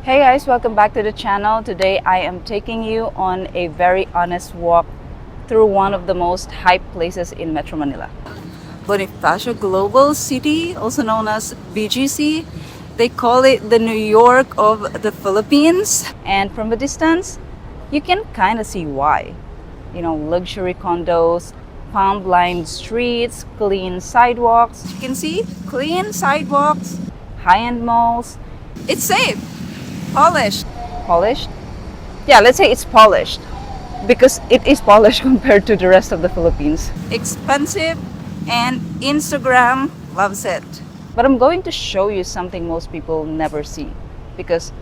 Hey guys, welcome back to the channel. Today I am taking you on a very honest walk through one of the most hyped places in Metro Manila. Bonifacio Global City, also known as BGC. They call it the New York of the Philippines. And from a distance, you can kind of see why. Luxury condos, palm-lined streets, clean sidewalks. You can see clean sidewalks, high-end malls. It's safe. Polished. Polished? Yeah, let's say it's polished because it is polished compared to the rest of the Philippines. Expensive and Instagram loves it. But I'm going to show you something most people never see because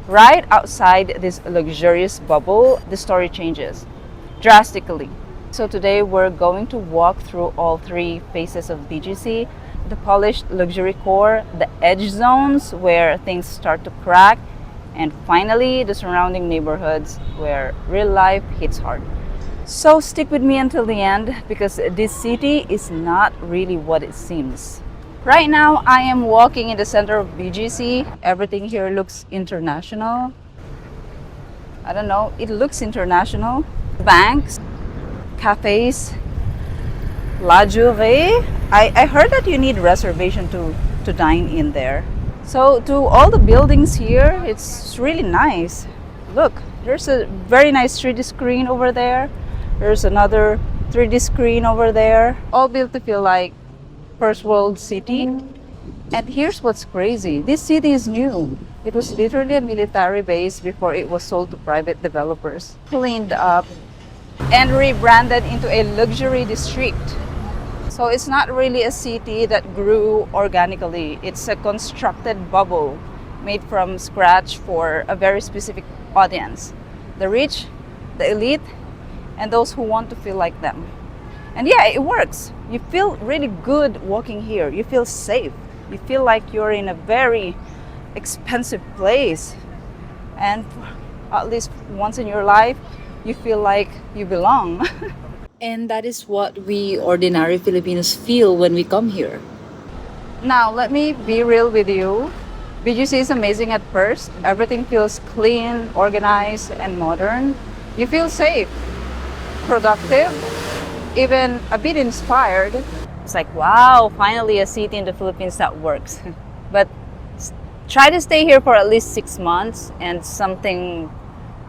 right outside this luxurious bubble, the story changes drastically. So today we're going to walk through all three phases of BGC: the polished luxury core, the edge zones where things start to crack, and finally the surrounding neighborhoods where real life hits hard. So stick with me until the end because this city is not really what it seems. Right now I am walking in the center of BGC. Everything here looks international. I don't know, it looks international. Banks, cafes, La Jurée. I heard that you need reservation to dine in there. So to all the buildings here, it's really nice. Look, there's a very nice 3D screen over there. There's another 3D screen over there. All built to feel like first world city. And here's what's crazy. This city is new. It was literally a military base before it was sold to private developers. Cleaned up and rebranded into a luxury district. So it's not really a city that grew organically. It's a constructed bubble made from scratch for a very specific audience: the rich, the elite, and those who want to feel like them. And yeah, it works. You feel really good walking here. You feel safe. You feel like you're in a very expensive place. And at least once in your life, you feel like you belong. And that is what we ordinary Filipinos feel when we come here. Now, let me be real with you. BGC is amazing at first. Everything feels clean, organized, and modern. You feel safe, productive, even a bit inspired. It's like, wow, finally a city in the Philippines that works. But try to stay here for at least 6 months and something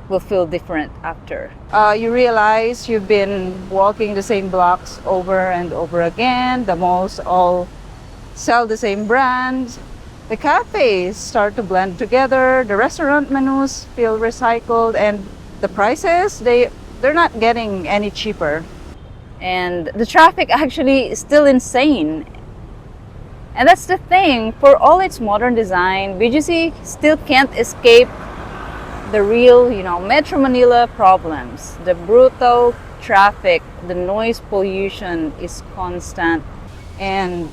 will feel different after. You realize you've been walking the same blocks over and over again. The malls all sell the same brands. The cafes start to blend together. The restaurant menus feel recycled, and the prices, they're not getting any cheaper. And the traffic actually is still insane. And that's the thing, for all its modern design, BGC still can't escape the real, Metro Manila problems. The brutal traffic, the noise pollution is constant. And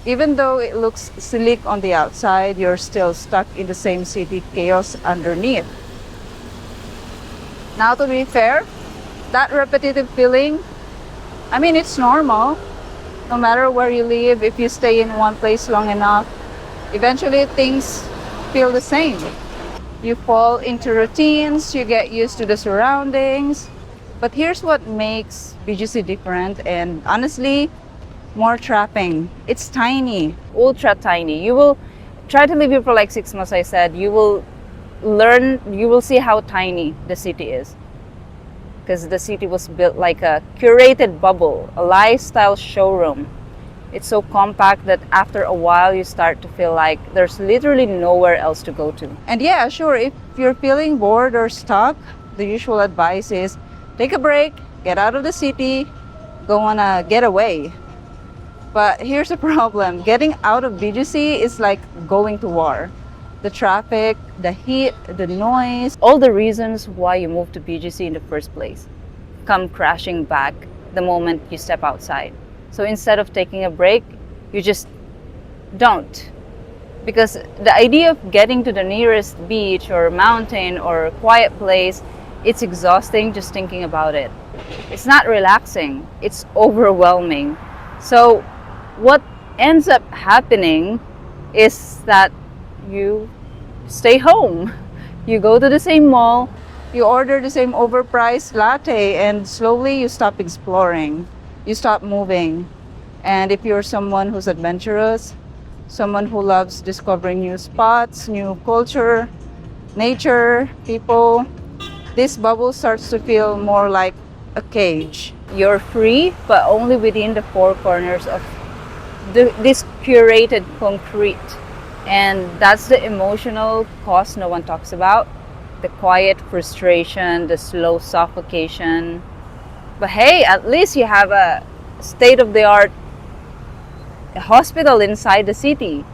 even though it looks sleek on the outside, you're still stuck in the same city chaos underneath. Now, to be fair, that repetitive feeling, it's normal. No matter where you live, if you stay in one place long enough, eventually things feel the same. You fall into routines, you get used to the surroundings. But here's what makes BGC different and honestly more trapping. It's tiny, ultra tiny. You will try to live here for like 6 months, I said. You will see how tiny the city is. Because the city was built like a curated bubble, a lifestyle showroom. It's so compact that after a while you start to feel like there's literally nowhere else to go to. And yeah, sure, if you're feeling bored or stuck, the usual advice is take a break, get out of the city, go on a getaway. But here's the problem. Getting out of BGC is like going to war. The traffic, the heat, the noise, all the reasons why you moved to BGC in the first place come crashing back the moment you step outside. So instead of taking a break, you just don't. Because the idea of getting to the nearest beach or mountain or quiet place, it's exhausting just thinking about it. It's not relaxing, it's overwhelming. So what ends up happening is that you stay home. You go to the same mall, you order the same overpriced latte, and slowly you stop exploring. You stop moving. And if you're someone who's adventurous, someone who loves discovering new spots, new culture, nature, people, this bubble starts to feel more like a cage. You're free, but only within the four corners of this curated concrete. And that's the emotional cost no one talks about. The quiet frustration, the slow suffocation. But hey, at least you have a state of the art hospital inside the city.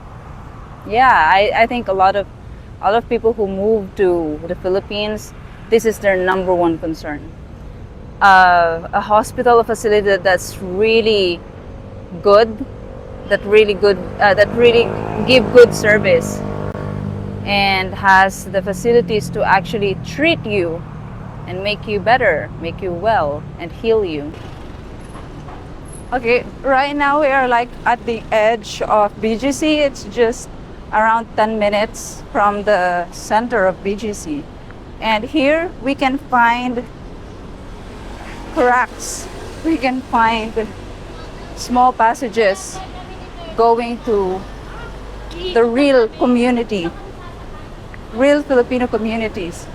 Yeah, I think a lot of people who move to the Philippines, this is their number one concern. A hospital, a facility that's really good, that really give good service and has the facilities to actually treat you and make you better, make you well, and heal you. Okay, right now we are like at the edge of BGC. It's just around 10 minutes from the center of BGC. And here we can find cracks. We can find small passages going to the real community, real Filipino communities.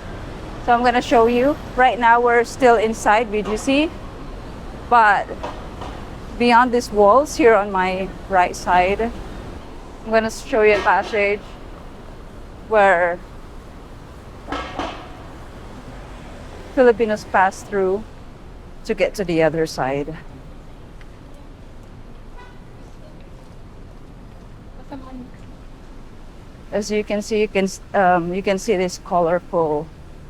So I'm gonna show you. Right now we're still inside BGC, but beyond these walls here on my right side, I'm gonna show you a passage where Filipinos pass through to get to the other side. As you can see, you can see these colorful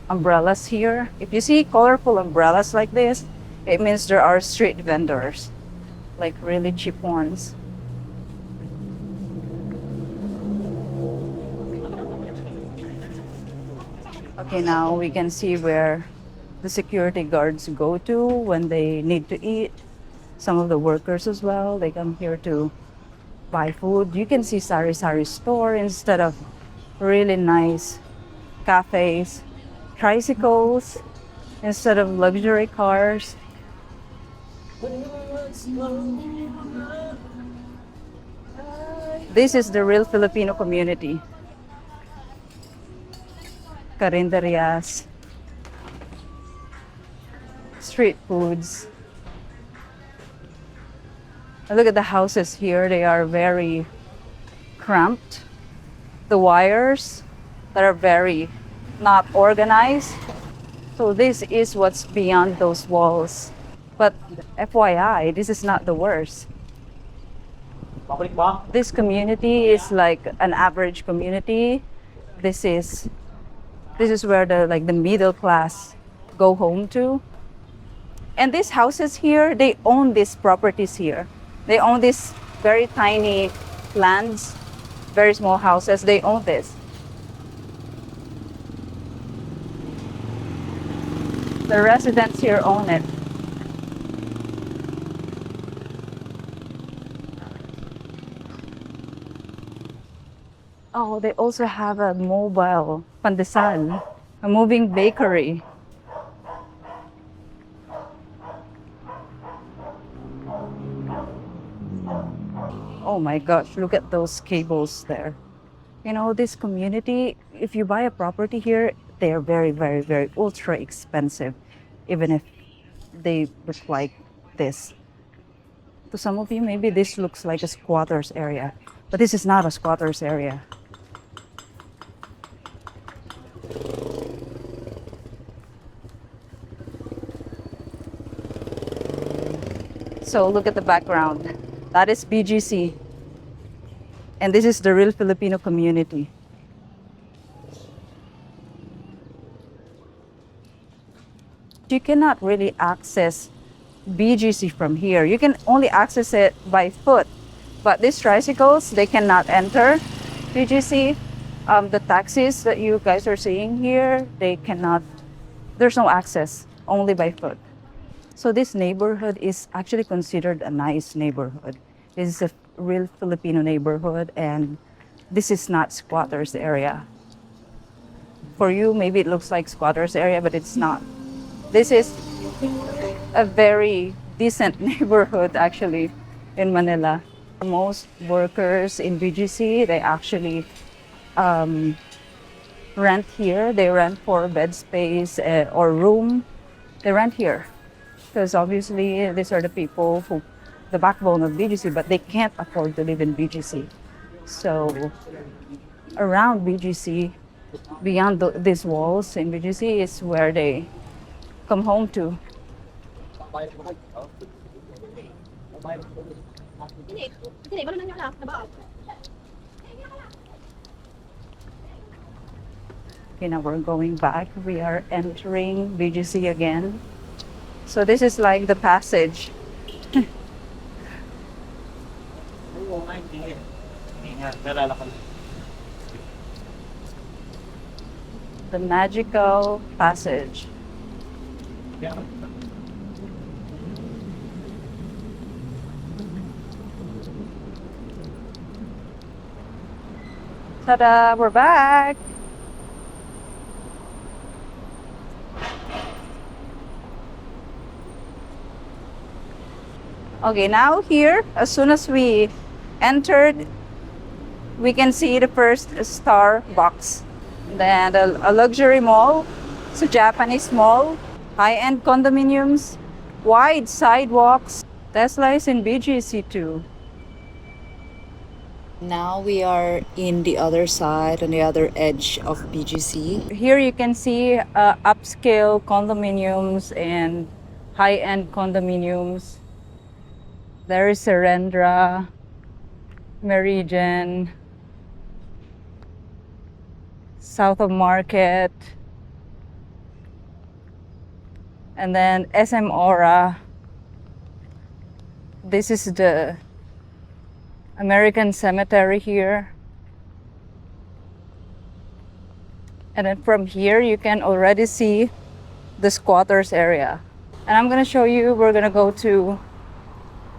umbrellas here. If you see colorful umbrellas like this, it means there are street vendors, like really cheap ones. Okay, now we can see where the security guards go to when they need to eat. Some of the workers as well, they come here to buy food. You can see sari-sari store instead of really nice cafes, tricycles instead of luxury cars. This is the real Filipino community. Carinderias, street foods. And look at the houses here. They are very cramped. The wires that are very not organized. So this is what's beyond those walls. But FYI, this is not the worst. This community is like an average community. This is where the middle class go home to. And these houses here, they own these properties here. They own these very tiny lands, very small houses. They own this. The residents here own it. Oh, they also have a mobile pandesal, a moving bakery. Oh my gosh, look at those cables there. You know, this community, if you buy a property here, they are very, very, very ultra expensive, even if they look like this. To some of you, maybe this looks like a squatter's area, but this is not a squatter's area. So look at the background. That is BGC. And this is the real Filipino community. You cannot really access BGC from here. You can only access it by foot. But these tricycles, they cannot enter BGC. The taxis that you guys are seeing here, they cannot, there's no access, only by foot. So this neighborhood is actually considered a nice neighborhood. This is a real Filipino neighborhood, and this is not squatters area. For you, maybe it looks like squatters area, but it's not. This is a very decent neighborhood actually in Manila. Most workers in BGC, they actually rent here. They rent for bed space or room. They rent here because obviously these are the people who, the backbone of BGC, but they can't afford to live in BGC. So around BGC, beyond these walls in BGC is where they come home to. Okay, now we're going back. We are entering BGC again. So this is like the passage. The magical passage. Ta-da! We're back! Okay, now here, as soon as we entered, we can see the first Starbucks. Then a luxury mall, it's a Japanese mall, high-end condominiums, wide sidewalks. Tesla is in BGC too. Now we are in the other side, on the other edge of BGC. Here you can see upscale condominiums and high-end condominiums. There is Serendra, Meridian, South of Market, and then SM Aura. This is the American Cemetery here. And then from here you can already see the squatters area. And I'm gonna show you, we're gonna go to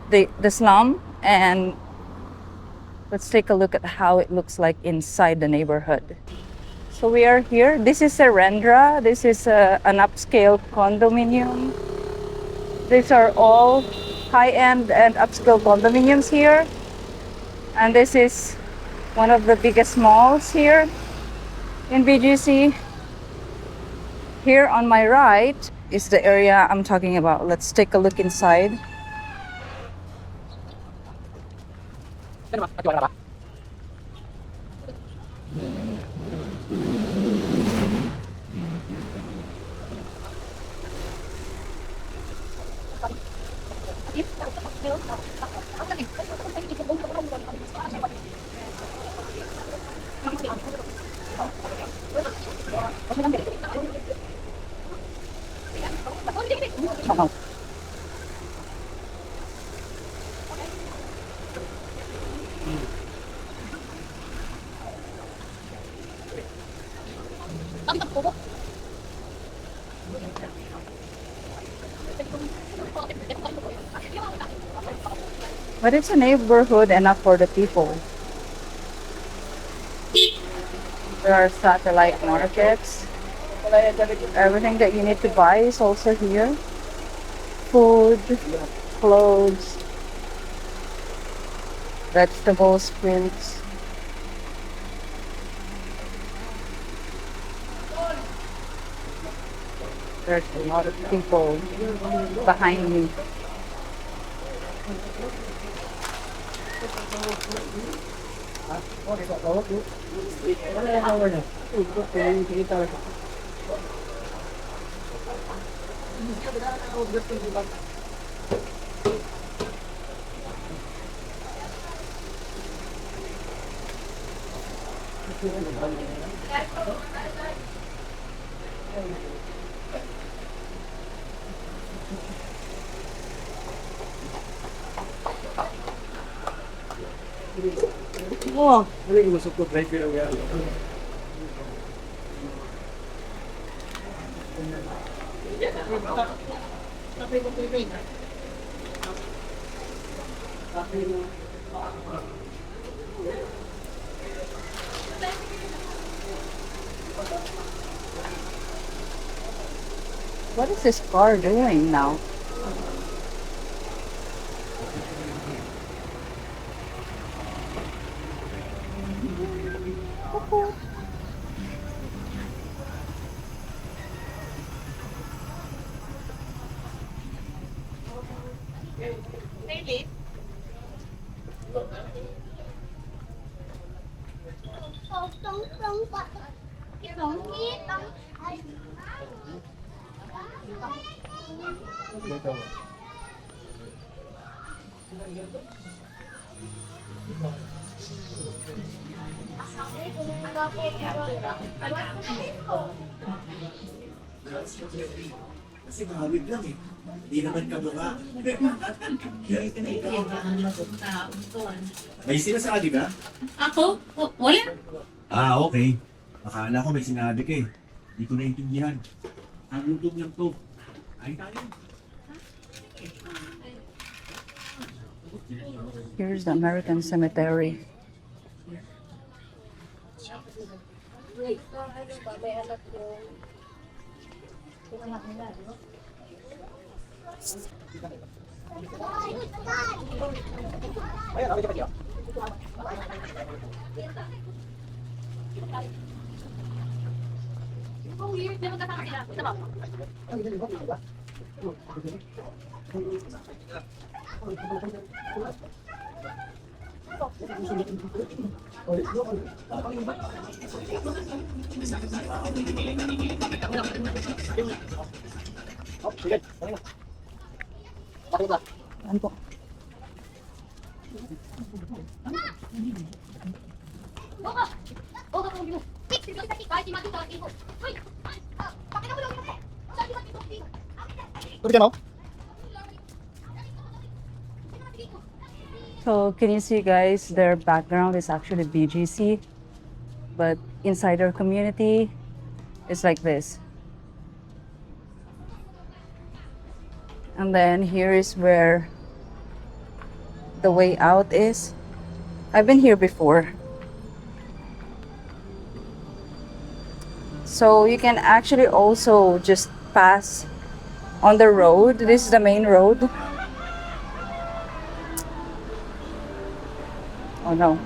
the slum and let's take a look at how it looks like inside the neighborhood. So we are here. This is Serendra. This is an upscale condominium. These are all high-end and upscale condominiums here. And this is one of the biggest malls here in BGC. Here on my right is the area I'm talking about. Let's take a look inside. But it's a neighborhood enough for the people. There are satellite markets. Everything that you need to buy is also here. Food, clothes, vegetables, fruits. There's a lot of people behind me. Oh, ini masuk ke driver ya. What is this car doing now? Kasi mahawig lang eh. Hindi naman kababa. May sinasabi ka? Ako? Wala. Ah, okay. Akala ko may sinabi ka eh. Hindi ko naintindihan. Ang lutom niyang to. Ay tayo. Here's the American Cemetery. Ano po? So can you see guys, their background is actually BGC, but inside their community, it's like this. And then here is where the way out is. I've been here before. So you can actually also just pass on the road. This is the main road. Oh no.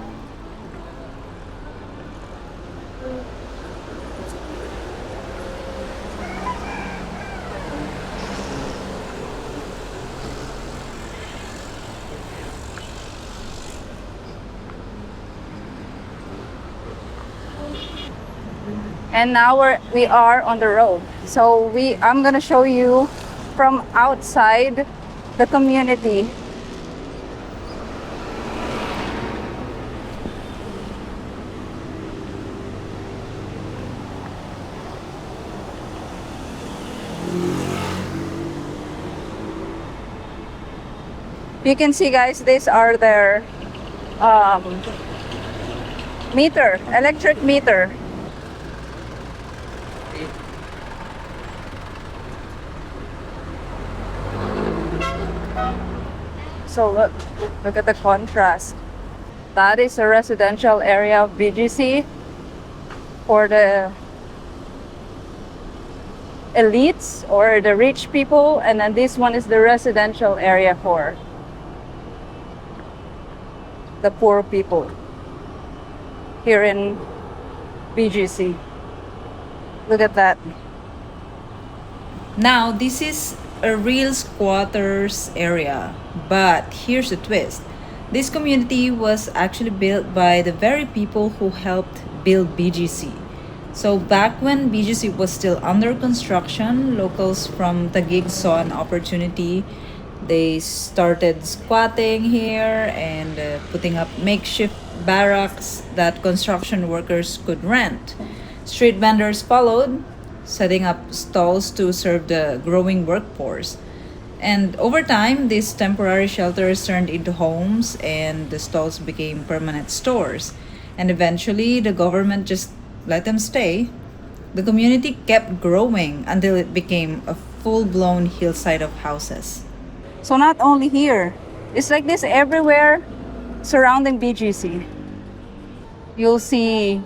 And now we are on the road. So I'm gonna show you from outside the community. You can see guys, these are their electric meter. So look at the contrast. That is a residential area of BGC for the elites or the rich people, and then this one is the residential area for the poor people here in BGC. Look at that. Now, this is a real squatters area, but here's the twist. This community was actually built by the very people who helped build BGC. So back when BGC was still under construction, locals from Taguig saw an opportunity. They started squatting here and putting up makeshift barracks that construction workers could rent. Street vendors followed, setting up stalls to serve the growing workforce. And over time, these temporary shelters turned into homes and the stalls became permanent stores. And eventually, the government just let them stay. The community kept growing until it became a full-blown hillside of houses. So not only here, it's like this everywhere surrounding BGC. You'll see,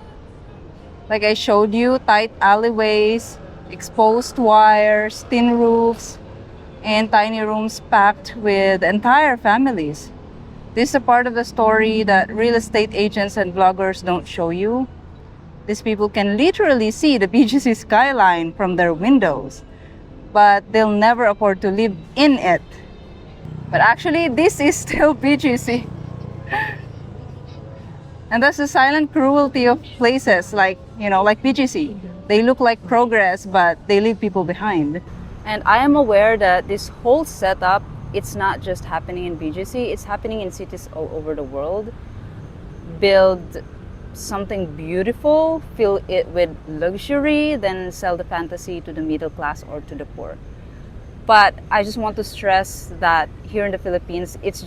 like I showed you, tight alleyways, exposed wires, tin roofs, and tiny rooms packed with entire families. This is a part of the story that real estate agents and bloggers don't show you. These people can literally see the BGC skyline from their windows, but they'll never afford to live in it. But actually, this is still BGC. And that's the silent cruelty of places like, like BGC. They look like progress, but they leave people behind. And I am aware that this whole setup, it's not just happening in BGC, it's happening in cities all over the world. Build something beautiful, fill it with luxury, then sell the fantasy to the middle class or to the poor. But I just want to stress that here in the Philippines, it's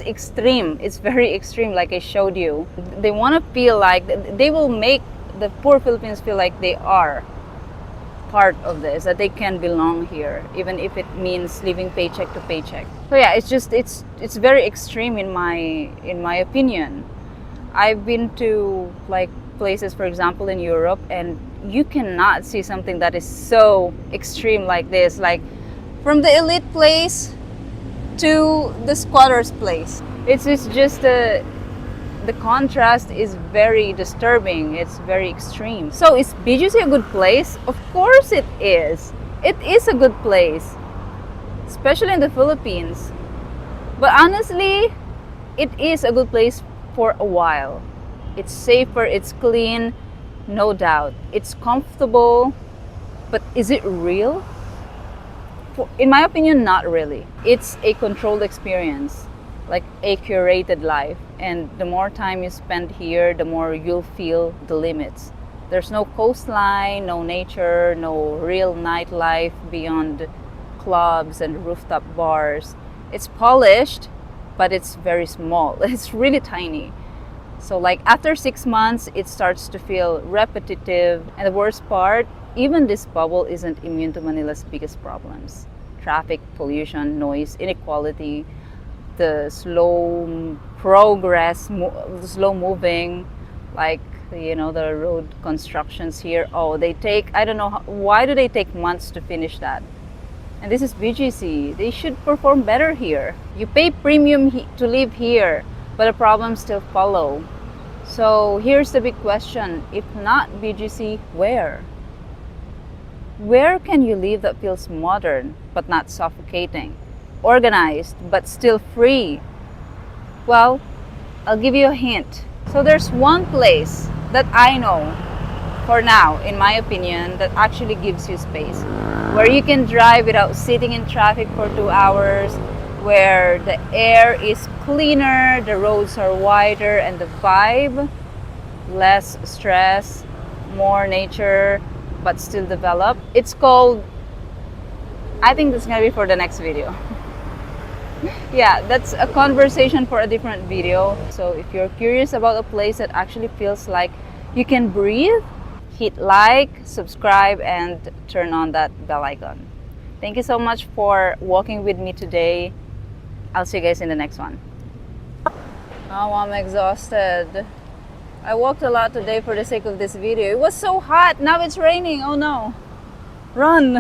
extreme. It's very extreme, like I showed you. They want to feel like, they will make the poor Filipinos feel like they are part of this, that they can belong here, even if it means living paycheck to paycheck. So yeah, it's very extreme in my opinion. I've been to like places, for example, in Europe, and you cannot see something that is so extreme like this. Like, from the elite place to the squatter's place. It's just the contrast is very disturbing. It's very extreme. So is BGC a good place? Of course it is. It is a good place, especially in the Philippines. But honestly, it is a good place for a while. It's safer, it's clean, no doubt. It's comfortable, but is it real? In my opinion, not really. It's a controlled experience, like a curated life. And the more time you spend here, the more you'll feel the limits. There's no coastline, no nature, no real nightlife beyond clubs and rooftop bars. It's polished, but it's very small. It's really tiny. So like after 6 months, it starts to feel repetitive. And the worst part, even this bubble isn't immune to Manila's biggest problems. Traffic, pollution, noise, inequality, the slow progress, slow moving, like, the road constructions here. Oh, they take, I don't know, why do they take months to finish that? And this is BGC. They should perform better here. You pay premium to live here, but the problems still follow. So here's the big question. If not BGC, where? Where can you live that feels modern but not suffocating? Organized but still free? Well, I'll give you a hint. So there's one place that I know for now, in my opinion, that actually gives you space. Where you can drive without sitting in traffic for 2 hours, where the air is cleaner, the roads are wider, and the vibe, less stress, more nature, but still developed. It's called, I think that's gonna be for the next video. Yeah, that's a conversation for a different video. So if you're curious about a place that actually feels like you can breathe, hit like, subscribe, and turn on that bell icon. Thank you so much for walking with me today. I'll see you guys in the next one. Oh, I'm exhausted. I walked a lot today for the sake of this video. It was so hot. Now it's raining. Oh no. Run.